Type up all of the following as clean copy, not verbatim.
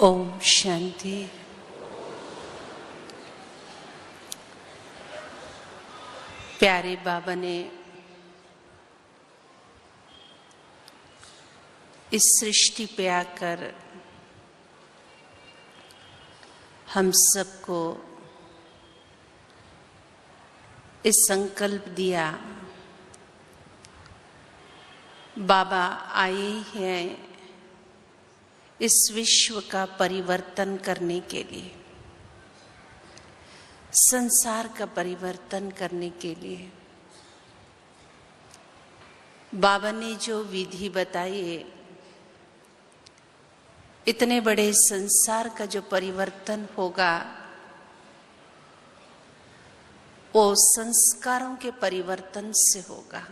ओम शांति। प्यारे बाबा ने इस सृष्टि पे आकर हम सबको इस संकल्प दिया, बाबा आए हैं इस विश्व का परिवर्तन करने के लिए, संसार का परिवर्तन करने के लिए। बाबा ने जो विधि बताई, इतने बड़े संसार का जो परिवर्तन होगा वो संस्कारों के परिवर्तन से होगा।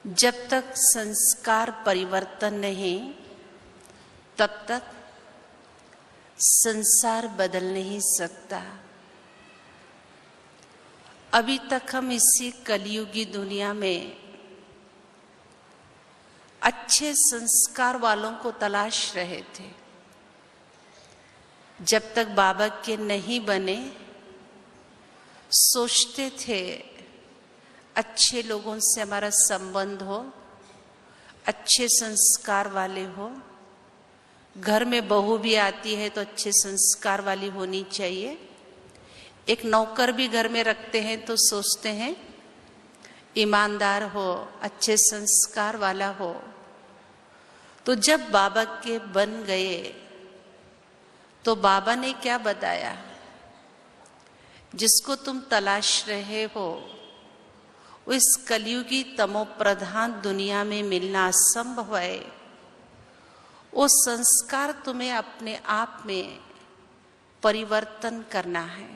जब तक संस्कार परिवर्तन नहीं, तब तक संसार बदल नहीं सकता। अभी तक हम इसी कलयुगी दुनिया में अच्छे संस्कार वालों को तलाश रहे थे। जब तक बाबा के नहीं बने, सोचते थे अच्छे लोगों से हमारा संबंध हो, अच्छे संस्कार वाले हो। घर में बहू भी आती है तो अच्छे संस्कार वाली होनी चाहिए। एक नौकर भी घर में रखते हैं तो सोचते हैं ईमानदार हो, अच्छे संस्कार वाला हो। तो जब बाबा के बन गए तो बाबा ने क्या बताया? जिसको तुम तलाश रहे हो वो इस कलयुगी तमो प्रधान दुनिया में मिलना असंभव है। वो संस्कार तुम्हें अपने आप में परिवर्तन करना है।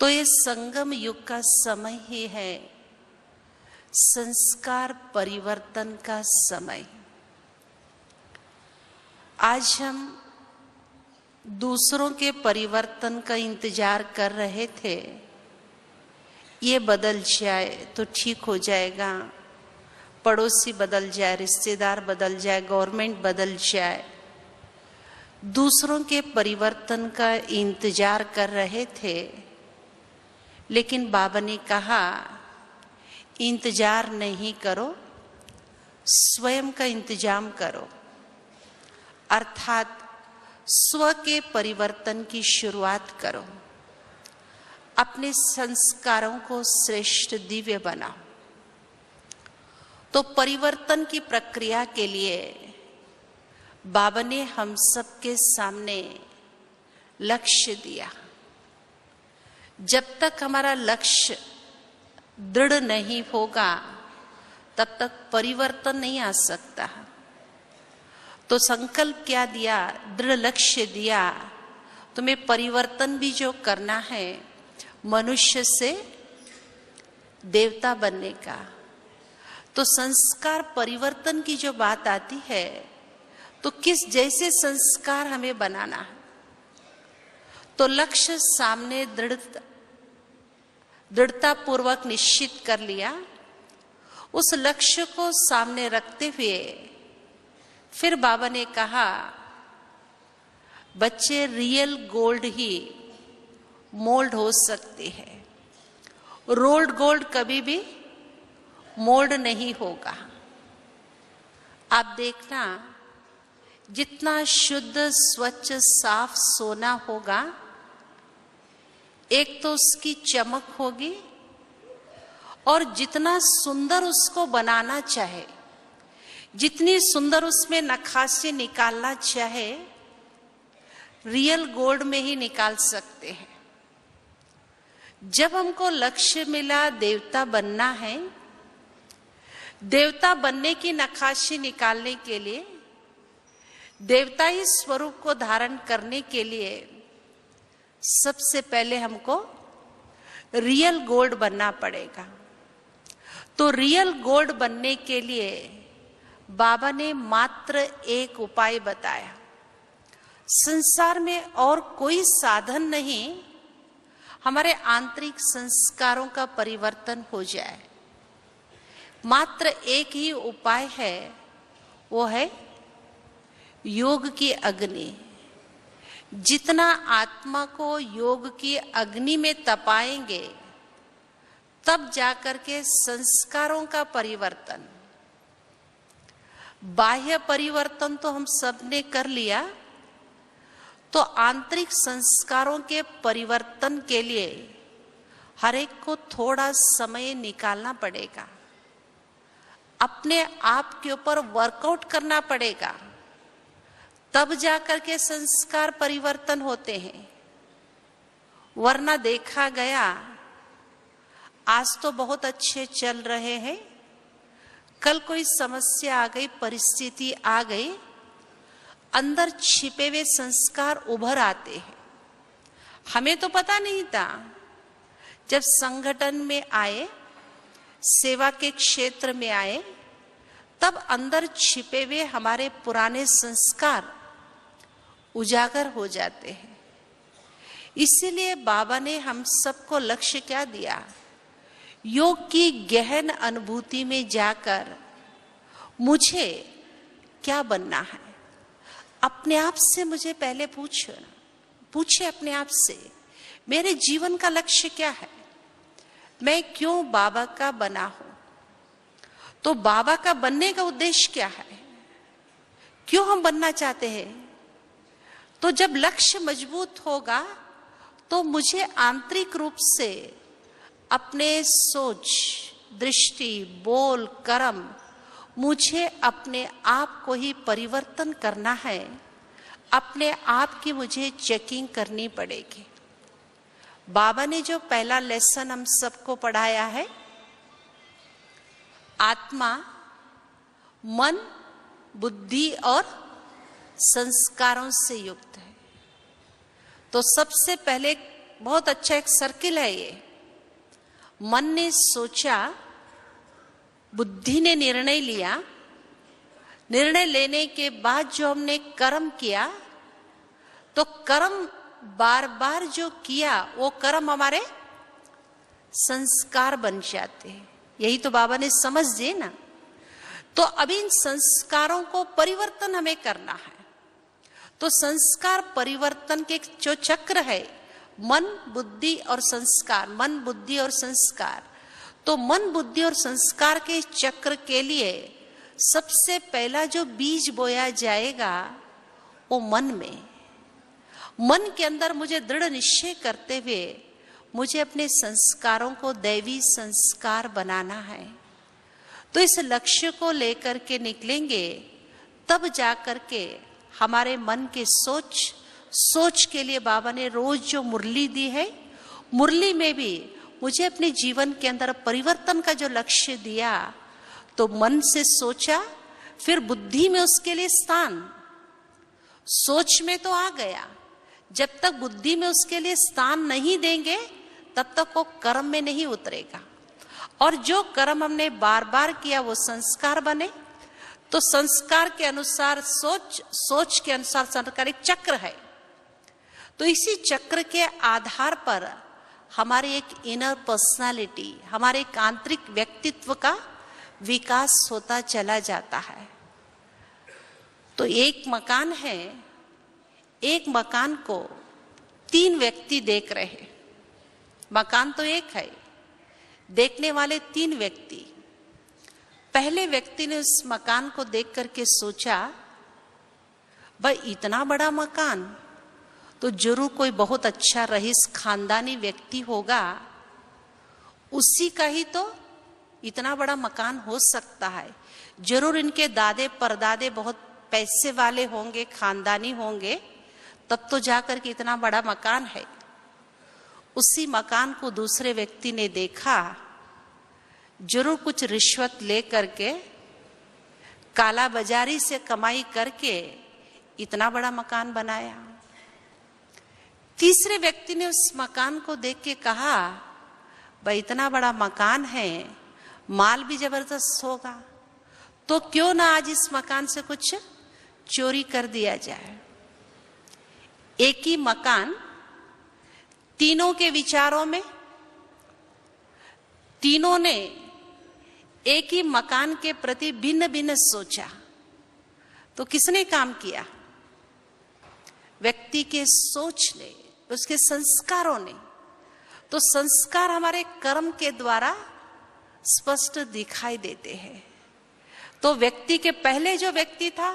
तो ये संगम युग का समय ही है, संस्कार परिवर्तन का समय। आज हम दूसरों के परिवर्तन का इंतजार कर रहे थे, ये बदल जाए तो ठीक हो जाएगा, पड़ोसी बदल जाए, रिश्तेदार बदल जाए, गवर्नमेंट बदल जाए। दूसरों के परिवर्तन का इंतजार कर रहे थे, लेकिन बाबा ने कहा इंतजार नहीं करो, स्वयं का इंतजाम करो। अर्थात स्व के परिवर्तन की शुरुआत करो। अपने संस्कारों को श्रेष्ठ दिव्य बनाओ। तो परिवर्तन की प्रक्रिया के लिए बाबा ने हम सबके सामने लक्ष्य दिया। जब तक हमारा लक्ष्य दृढ़ नहीं होगा, तब तक परिवर्तन नहीं आ सकता। तो संकल्प क्या दिया? दृढ़ लक्ष्य दिया। तुम्हें परिवर्तन भी जो करना है, मनुष्य से देवता बनने का। तो संस्कार परिवर्तन की जो बात आती है, तो किस जैसे संस्कार हमें बनाना है। तो लक्ष्य सामने दृढ़ता पूर्वक निश्चित कर लिया। उस लक्ष्य को सामने रखते हुए फिर बाबा ने कहा, बच्चे रियल गोल्ड ही मोल्ड हो सकते हैं, रोल्ड गोल्ड कभी भी मोल्ड नहीं होगा। आप देखना, जितना शुद्ध स्वच्छ साफ सोना होगा, एक तो उसकी चमक होगी, और जितना सुंदर उसको बनाना चाहे, जितनी सुंदर उसमें नक्काशी निकालना चाहे, रियल गोल्ड में ही निकाल सकते हैं। जब हमको लक्ष्य मिला देवता बनना है, देवता बनने की नक्काशी निकालने के लिए, देवताई स्वरूप को धारण करने के लिए सबसे पहले हमको रियल गोल्ड बनना पड़ेगा। तो रियल गोल्ड बनने के लिए बाबा ने मात्र एक उपाय बताया। संसार में और कोई साधन नहीं, हमारे आंतरिक संस्कारों का परिवर्तन हो जाए। मात्र एक ही उपाय है, वो है योग की अग्नि, जितना आत्मा को योग की अग्नि में तपाएंगे तब जाकर के संस्कारों का परिवर्तन, बाह्य परिवर्तन तो हम सब ने कर लिया, तो आंतरिक संस्कारों के परिवर्तन के लिए हर एक को थोड़ा समय निकालना पड़ेगा, अपने आप के ऊपर वर्कआउट करना पड़ेगा, तब जाकर के संस्कार परिवर्तन होते हैं। वरना देखा गया आज तो बहुत अच्छे चल रहे हैं, कल कोई समस्या आ गई, परिस्थिति आ गई, अंदर छिपे हुए संस्कार उभर आते हैं। हमें तो पता नहीं था, जब संगठन में आए, सेवा के क्षेत्र में आए, तब अंदर छिपे हुए हमारे पुराने संस्कार उजागर हो जाते हैं। इसीलिए बाबा ने हम सबको लक्ष्य क्या दिया, योग की गहन अनुभूति में जाकर मुझे क्या बनना है। अपने आप से मुझे पहले पूछे अपने आप से, मेरे जीवन का लक्ष्य क्या है, मैं क्यों बाबा का बना हूं, तो बाबा का बनने का उद्देश्य क्या है, क्यों हम बनना चाहते हैं। तो जब लक्ष्य मजबूत होगा तो मुझे आंतरिक रूप से अपने सोच, दृष्टि, बोल, कर्म, मुझे अपने आप को ही परिवर्तन करना है, अपने आप की मुझे चेकिंग करनी पड़ेगी। बाबा ने जो पहला लेसन हम सबको पढ़ाया है, आत्मा मन, बुद्धि और संस्कारों से युक्त है। तो सबसे पहले बहुत अच्छा एक सर्किल है ये, मन ने सोचा, बुद्धि ने निर्णय लिया, निर्णय लेने के बाद जो हमने कर्म किया, तो कर्म बार बार जो किया वो कर्म हमारे संस्कार बन जाते हैं। यही तो बाबा ने समझ दिए ना। तो अभी इन संस्कारों को परिवर्तन हमें करना है। तो संस्कार परिवर्तन के जो चक्र है, मन, बुद्धि और संस्कार, मन, बुद्धि और संस्कार, तो मन, बुद्धि और संस्कार के चक्र के लिए सबसे पहला जो बीज बोया जाएगा वो मन में। मन के अंदर मुझे दृढ़ निश्चय करते हुए मुझे अपने संस्कारों को दैवी संस्कार बनाना है। तो इस लक्ष्य को लेकर के निकलेंगे, तब जाकर के हमारे मन के सोच के लिए बाबा ने रोज जो मुरली दी है, मुरली में भी मुझे अपने जीवन के अंदर परिवर्तन का जो लक्ष्य दिया, तो मन से सोचा, फिर बुद्धि में उसके लिए स्थान, सोच में तो आ गया, जब तक बुद्धि में उसके लिए स्थान नहीं देंगे तब तक वो कर्म में नहीं उतरेगा। और जो कर्म हमने बार बार किया वो संस्कार बने, तो संस्कार के अनुसार सोच के अनुसार संस्कार एक चक्र है। तो इसी चक्र के आधार पर हमारी एक इनर पर्सनालिटी, हमारे एक आंतरिक व्यक्तित्व का विकास होता चला जाता है। तो एक मकान है, एक मकान को 3 व्यक्ति देख रहे हैं। मकान तो एक है, देखने वाले 3 व्यक्ति। पहले व्यक्ति ने उस मकान को देख करके सोचा, भाई इतना बड़ा मकान, तो जरूर कोई बहुत अच्छा रईस खानदानी व्यक्ति होगा, उसी का ही तो इतना बड़ा मकान हो सकता है। जरूर इनके दादे परदादे बहुत पैसे वाले होंगे, खानदानी होंगे, तब तो जाकर के इतना बड़ा मकान है। उसी मकान को दूसरे व्यक्ति ने देखा, जरूर कुछ रिश्वत ले करके, काला बाजारी से कमाई करके इतना बड़ा मकान बनाया। तीसरे व्यक्ति ने उस मकान को देख के कहा, भाई इतना बड़ा मकान है, माल भी जबरदस्त होगा, तो क्यों ना आज इस मकान से कुछ चोरी कर दिया जाए। एक ही मकान, तीनों के विचारों में, तीनों ने एक ही मकान के प्रति भिन्न भिन्न सोचा। तो किसने काम किया? व्यक्ति के सोच ने, उसके संस्कारों ने। तो संस्कार हमारे कर्म के द्वारा स्पष्ट दिखाई देते हैं। तो व्यक्ति के पहले जो व्यक्ति था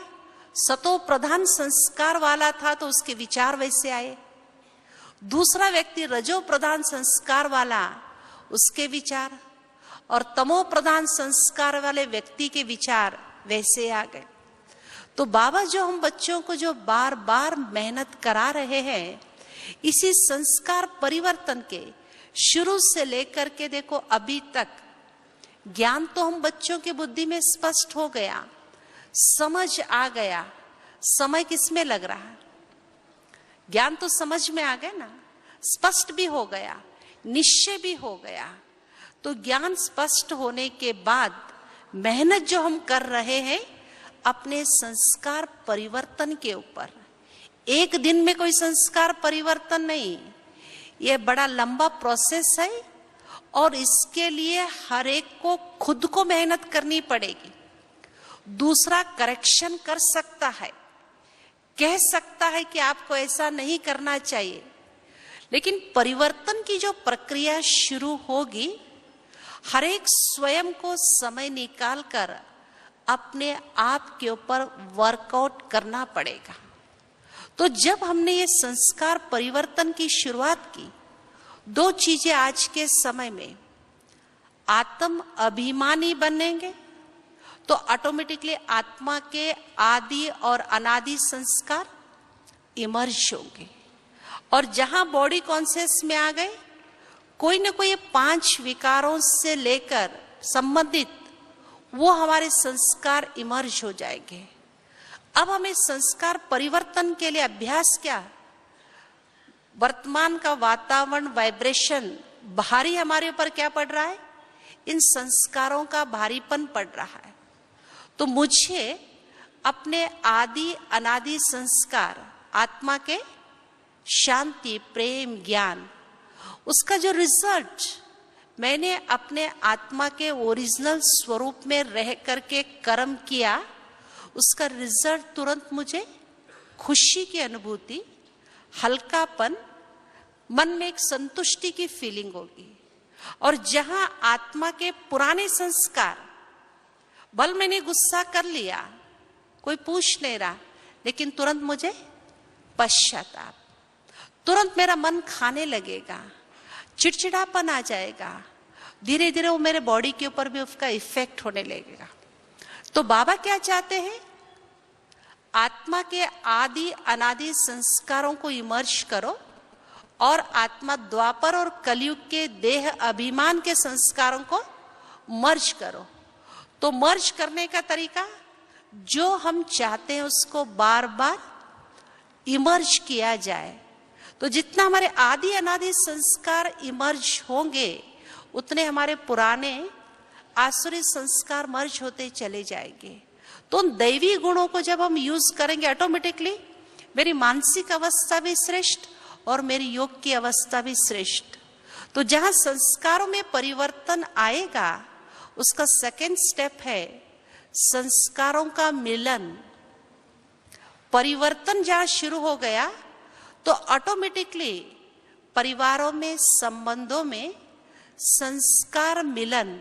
सतो प्रधान संस्कार वाला था, तो उसके विचार वैसे आए। दूसरा व्यक्ति रजो प्रधान संस्कार वाला, उसके विचार, और तमो प्रधान संस्कार वाले व्यक्ति के विचार वैसे आ गए। तो बाबा जो हम बच्चों को जो बार बार मेहनत करा रहे हैं, इसी संस्कार परिवर्तन के शुरू से लेकर के देखो अभी तक, ज्ञान तो हम बच्चों की बुद्धि में स्पष्ट हो गया, समझ आ गया। समय किसमें लग रहा है? ज्ञान तो समझ में आ गया ना, स्पष्ट भी हो गया, निश्चय भी हो गया। तो ज्ञान स्पष्ट होने के बाद मेहनत जो हम कर रहे हैं अपने संस्कार परिवर्तन के ऊपर, एक दिन में कोई संस्कार परिवर्तन नहीं, ये बड़ा लंबा प्रोसेस है और इसके लिए हर एक को खुद को मेहनत करनी पड़ेगी। दूसरा करेक्शन कर सकता है, कह सकता है कि आपको ऐसा नहीं करना चाहिए, लेकिन परिवर्तन की जो प्रक्रिया शुरू होगी, हर एक स्वयं को समय निकाल कर अपने आप के ऊपर वर्कआउट करना पड़ेगा। तो जब हमने ये संस्कार परिवर्तन की शुरुआत की, दो चीजें आज के समय में, आत्म अभिमानी बनेंगे तो ऑटोमेटिकली आत्मा के आदि और अनादि संस्कार इमर्ज होंगे। और जहां बॉडी कॉन्शियस में आ गए, कोई ना कोई 5 विकारों से लेकर संबंधित वो हमारे संस्कार इमर्ज हो जाएंगे। अब हमें संस्कार परिवर्तन के लिए अभ्यास क्या? वर्तमान का वातावरण, वाइब्रेशन भारी हमारे ऊपर क्या पड़ रहा है? इन संस्कारों का भारीपन पड़ रहा है। तो मुझे अपने आदि अनादि संस्कार, आत्मा के शांति, प्रेम, ज्ञान, उसका जो रिजल्ट मैंने अपने आत्मा के ओरिजिनल स्वरूप में रह करके कर्म किया, उसका रिजल्ट तुरंत मुझे खुशी की अनुभूति, हल्कापन, मन में एक संतुष्टि की फीलिंग होगी। और जहां आत्मा के पुराने संस्कार, बल मैंने गुस्सा कर लिया, कोई पूछ नहीं रहा, लेकिन तुरंत मुझे पश्चाताप, तुरंत मेरा मन खाने लगेगा, चिड़चिड़ापन आ जाएगा, धीरे धीरे वो मेरे बॉडी के ऊपर भी उसका इफेक्ट होने लगेगा। तो बाबा क्या चाहते हैं? आत्मा के आदि अनादि संस्कारों को इमर्ज करो और आत्मा द्वापर और कलयुग के देह अभिमान के संस्कारों को मर्ज करो। तो मर्ज करने का तरीका, जो हम चाहते हैं उसको बार बार इमर्ज किया जाए। तो जितना हमारे आदि अनादि संस्कार इमर्ज होंगे, उतने हमारे पुराने आसुरी संस्कार मर्ज होते चले जाएंगे। तो उन दैवी गुणों को जब हम यूज करेंगे, ऑटोमेटिकली मेरी मानसिक अवस्था भी श्रेष्ठ और मेरी योग की अवस्था भी श्रेष्ठ। तो जहां संस्कारों में परिवर्तन आएगा, उसका सेकेंड स्टेप है संस्कारों का मिलन। परिवर्तन जहां शुरू हो गया, तो ऑटोमेटिकली परिवारों में, संबंधों में संस्कार मिलन,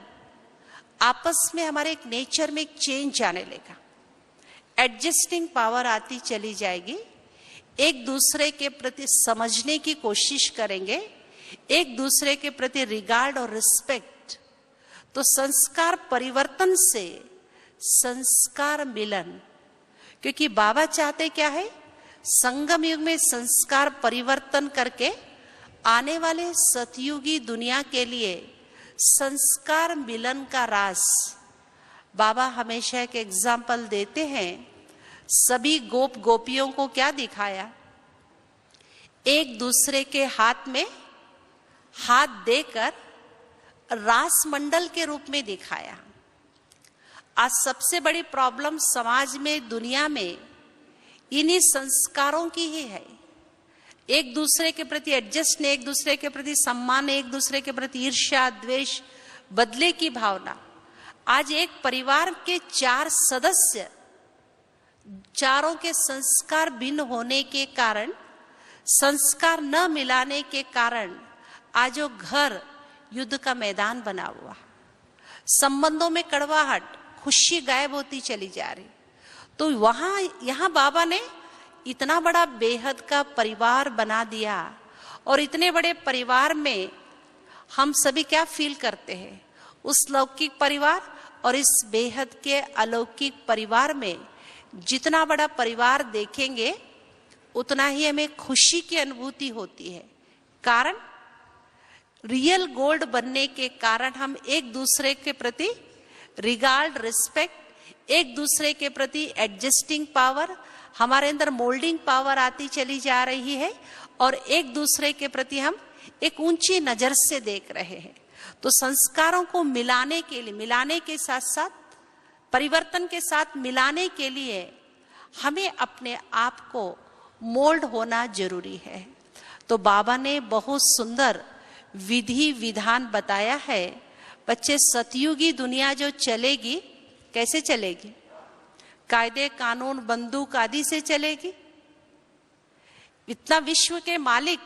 आपस में हमारे एक नेचर में एक चेंज आने लगेगा, एडजस्टिंग पावर आती चली जाएगी, एक दूसरे के प्रति समझने की कोशिश करेंगे, एक दूसरे के प्रति रिगार्ड और रिस्पेक्ट। तो संस्कार परिवर्तन से संस्कार मिलन, क्योंकि बाबा चाहते क्या है? संगम युग में संस्कार परिवर्तन करके आने वाले सतयुगी दुनिया के लिए संस्कार मिलन का राज। बाबा हमेशा एक एग्जाम्पल देते हैं, सभी गोप गोपियों को क्या दिखाया? एक दूसरे के हाथ में हाथ देकर रास मंडल के रूप में दिखाया। आज सबसे बड़ी प्रॉब्लम समाज में, दुनिया में इन्हीं संस्कारों की ही है। एक दूसरे के प्रति एडजस्ट नहीं, एक दूसरे के प्रति सम्मान, एक दूसरे के प्रति ईर्ष्या, द्वेष, बदले की भावना। आज एक परिवार के 4 सदस्य चारों के संस्कार भिन्न होने के कारण, संस्कार न मिलाने के कारण आज वो घर युद्ध का मैदान बना हुआ, संबंधों में कड़वाहट, खुशी गायब होती चली जा रही। तो यहाँ बाबा ने इतना बड़ा बेहद का परिवार बना दिया, और इतने बड़े परिवार में हम सभी क्या फील करते हैं, उस लौकिक परिवार और इस बेहद के अलौकिक परिवार में जितना बड़ा परिवार देखेंगे उतना ही हमें खुशी की अनुभूति होती है। कारण रियल गोल्ड बनने के कारण हम एक दूसरे के प्रति रिगार्ड, रिस्पेक्ट, एक दूसरे के प्रति एडजस्टिंग पावर, हमारे अंदर मोल्डिंग पावर आती चली जा रही है, और एक दूसरे के प्रति हम एक ऊंची नजर से देख रहे हैं। तो संस्कारों को मिलाने के लिए, मिलाने के साथ साथ परिवर्तन के साथ मिलाने के लिए हमें अपने आप को मोल्ड होना जरूरी है। तो बाबा ने बहुत सुंदर विधि विधान बताया है। बच्चे, सतयुगी दुनिया जो चलेगी कैसे चलेगी? कायदे कानून बंदूक आदि से चलेगी। इतना विश्व के मालिक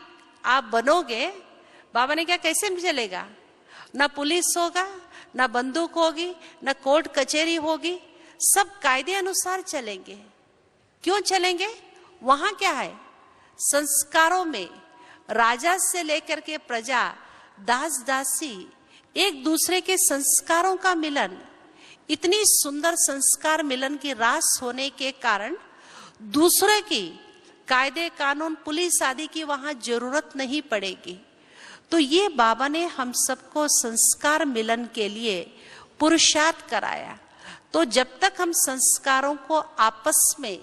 आप बनोगे, बाबा ने क्या, कैसे चलेगा? ना पुलिस होगा, ना बंदूक होगी, ना कोर्ट कचहरी होगी, सब कायदे अनुसार चलेंगे। क्यों चलेंगे? वहां क्या है? संस्कारों में राजा से लेकर के प्रजा, दास दासी, एक दूसरे के संस्कारों का मिलन, इतनी सुंदर संस्कार मिलन की रास होने के कारण दूसरे की कायदे कानून पुलिस आदि की वहां जरूरत नहीं पड़ेगी। तो ये बाबा ने हम सबको संस्कार मिलन के लिए पुरुषार्थ कराया। तो जब तक हम संस्कारों को आपस में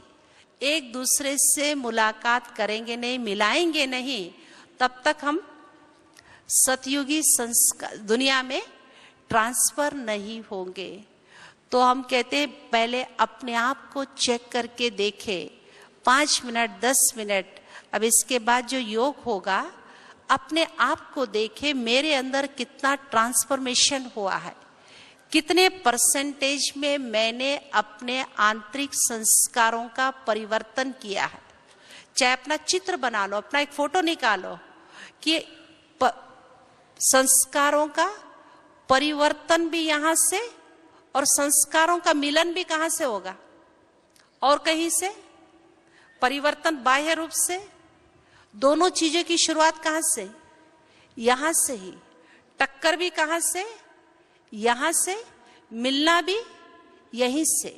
एक दूसरे से मुलाकात करेंगे नहीं, मिलाएंगे नहीं, तब तक हम सतयुगी संस्कार दुनिया में ट्रांसफर नहीं होंगे। तो हम कहते हैं पहले अपने आप को चेक करके देखें, 5 मिनट 10 मिनट। अब इसके बाद जो योग होगा, अपने आप को देखें, मेरे अंदर कितना ट्रांसफॉर्मेशन हुआ है, कितने परसेंटेज में मैंने अपने आंतरिक संस्कारों का परिवर्तन किया है। चाहे अपना चित्र बना लो, अपना एक फोटो निकालो कि संस्कारों का परिवर्तन भी यहां से और संस्कारों का मिलन भी कहां से होगा? और कहीं से। परिवर्तन बाह्य रूप से, दोनों चीजों की शुरुआत कहां से? यहां से ही। टक्कर भी कहां से? यहां से। मिलना भी यहीं से।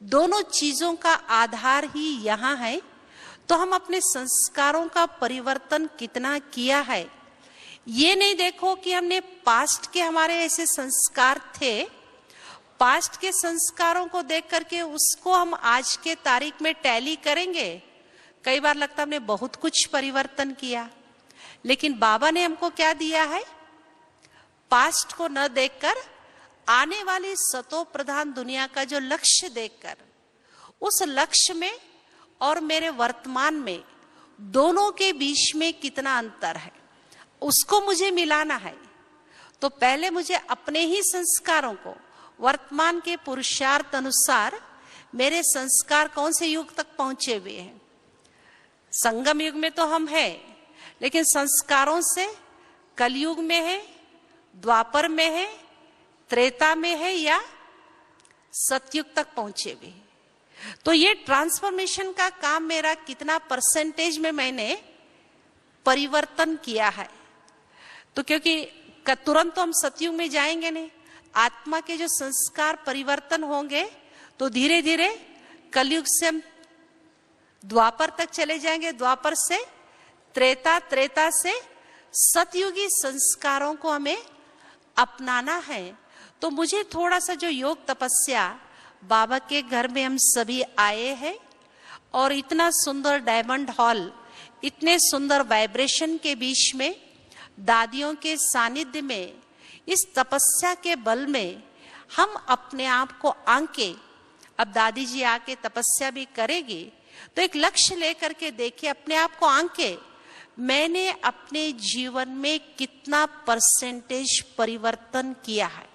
दोनों चीजों का आधार ही यहां है। तो हम अपने संस्कारों का परिवर्तन कितना किया है, ये नहीं देखो कि हमने पास्ट के हमारे ऐसे संस्कार थे, पास्ट के संस्कारों को देख करके उसको हम आज के तारीख में टैली करेंगे। कई बार लगता हमने बहुत कुछ परिवर्तन किया, लेकिन बाबा ने हमको क्या दिया है? पास्ट को न देखकर आने वाली सतो प्रधान दुनिया का जो लक्ष्य देखकर, उस लक्ष्य में और मेरे वर्तमान में दोनों के बीच में कितना अंतर है, उसको मुझे मिलाना है। तो पहले मुझे अपने ही संस्कारों को, वर्तमान के पुरुषार्थ अनुसार मेरे संस्कार कौन से युग तक पहुंचे हुए हैं। संगम युग में तो हम हैं, लेकिन संस्कारों से कलयुग में है, द्वापर में है, त्रेता में है, या सतयुग तक पहुंचे हुए। तो ये ट्रांसफॉर्मेशन का काम मेरा कितना परसेंटेज में मैंने परिवर्तन किया है। तो क्योंकि तुरंत तो हम सतयुग में जाएंगे नहीं, आत्मा के जो संस्कार परिवर्तन होंगे तो धीरे धीरे कलयुग से हम द्वापर तक चले जाएंगे, द्वापर से त्रेता, त्रेता से सतयुगी संस्कारों को हमें अपनाना है। तो मुझे थोड़ा सा जो योग तपस्या, बाबा के घर में हम सभी आए हैं और इतना सुंदर डायमंड हॉल, इतने सुंदर वाइब्रेशन के बीच में, दादियों के सानिध्य में, इस तपस्या के बल में हम अपने आप को आंके, अब दादी जी आके तपस्या भी करेगी, तो एक लक्ष्य लेकर के देखिए, अपने आप को आंके, मैंने अपने जीवन में कितना परसेंटेज परिवर्तन किया है।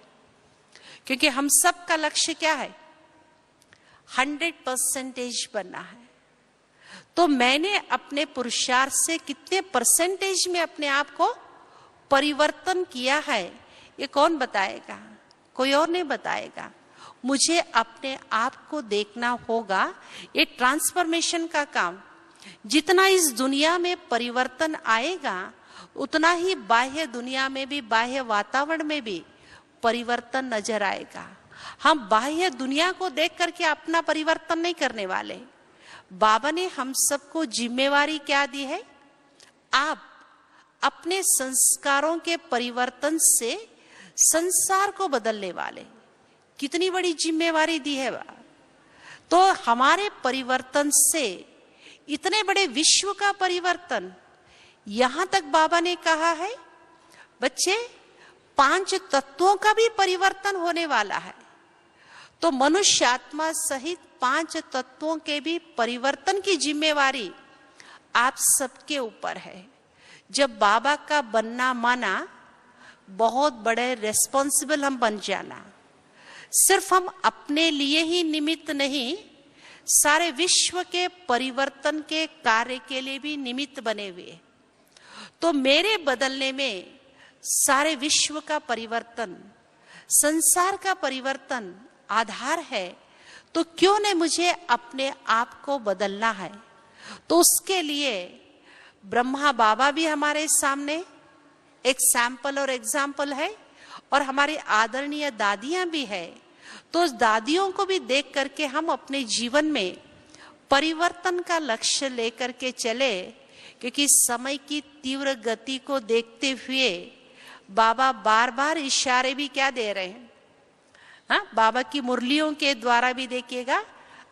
क्योंकि हम सब का लक्ष्य क्या है? 100% बनना है। तो मैंने अपने पुरुषार्थ से कितने परसेंटेज में अपने आप को परिवर्तन किया है, ये कौन बताएगा? कोई और नहीं बताएगा। मुझे अपने आप को देखना होगा। ये ट्रांसफॉर्मेशन का काम, जितना इस दुनिया में परिवर्तन आएगा उतना ही बाह्य दुनिया में भी, बाह्य वातावरण में भी परिवर्तन नजर आएगा। हम बाह्य दुनिया को देख करके अपना परिवर्तन नहीं करने वाले। बाबा ने हम सबको जिम्मेवारी क्या दी है? आप अपने संस्कारों के परिवर्तन से संसार को बदलने वाले। कितनी बड़ी जिम्मेवारी दी है। तो हमारे परिवर्तन से इतने बड़े विश्व का परिवर्तन, यहां तक बाबा ने कहा है बच्चे 5 तत्वों का भी परिवर्तन होने वाला है। तो मनुष्य आत्मा सहित 5 तत्वों के भी परिवर्तन की जिम्मेवारी आप सबके ऊपर है। जब बाबा का बनना माना, बहुत बड़े रेस्पॉन्सिबल हम बन जाना। सिर्फ हम अपने लिए ही निमित्त नहीं, सारे विश्व के परिवर्तन के कार्य के लिए भी निमित्त बने हुए। तो मेरे बदलने में सारे विश्व का परिवर्तन, संसार का परिवर्तन आधार है। तो क्यों न मुझे अपने आप को बदलना है? तो उसके लिए ब्रह्मा बाबा भी हमारे सामने एक सैंपल और एग्जाम्पल है, और हमारी आदरणीय दादियां भी है। तो उस दादियों को भी देख करके हम अपने जीवन में परिवर्तन का लक्ष्य लेकर के चले, क्योंकि समय की तीव्र गति को देखते हुए बाबा बार बार इशारे भी क्या दे रहे हैं। हाँ, बाबा की मुरलियों के द्वारा भी देखिएगा।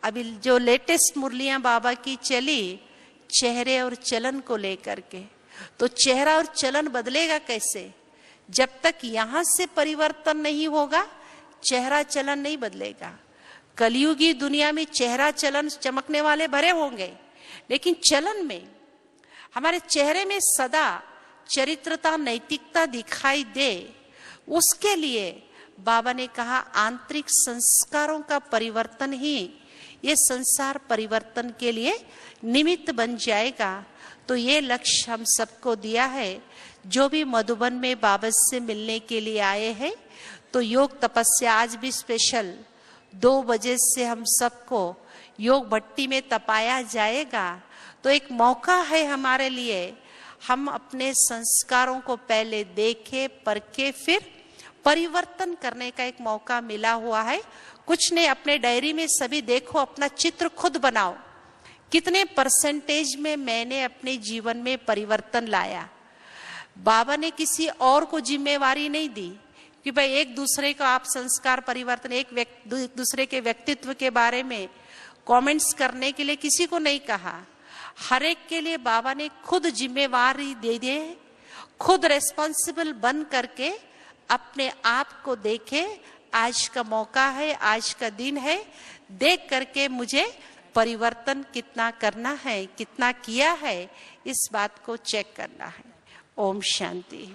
अभी जो लेटेस्ट मुरलियां बाबा की चली, चेहरे और चलन को लेकर के, तो चेहरा और चलन बदलेगा कैसे? जब तक यहां से परिवर्तन नहीं होगा, चेहरा चलन नहीं बदलेगा। कलयुगी दुनिया में चेहरा चलन चमकने वाले भरे होंगे, लेकिन चलन में, हमारे चेहरे में सदा चरित्रता, नैतिकता दिखाई दे, उसके लिए बाबा ने कहा आंतरिक संस्कारों का परिवर्तन ही ये संसार परिवर्तन के लिए निमित्त बन जाएगा। तो ये लक्ष्य हम सबको दिया है। जो भी मधुबन में बाबा से मिलने के लिए आए हैं, तो योग तपस्या आज भी स्पेशल 2 बजे से हम सबको योग भट्टी में तपाया जाएगा। तो एक मौका है हमारे लिए, हम अपने संस्कारों को पहले देखे, परखे, फिर परिवर्तन करने का एक मौका मिला हुआ है। कुछ ने अपने डायरी में सभी देखो, अपना चित्र खुद बनाओ, कितने परसेंटेज में मैंने अपने जीवन में परिवर्तन लाया। बाबा ने किसी और को जिम्मेवारी नहीं दी कि भाई एक दूसरे को आप संस्कार परिवर्तन, एक दूसरे के व्यक्तित्व के बारे में कमेंट्स करने के लिए किसी को नहीं कहा। हर एक के लिए बाबा ने खुद जिम्मेवारी दे दी, खुद रेस्पॉन्सिबल बन करके अपने आप को देखे। आज का मौका है, आज का दिन है, देख करके मुझे परिवर्तन कितना करना है, कितना किया है, इस बात को चेक करना है। ओम शांति।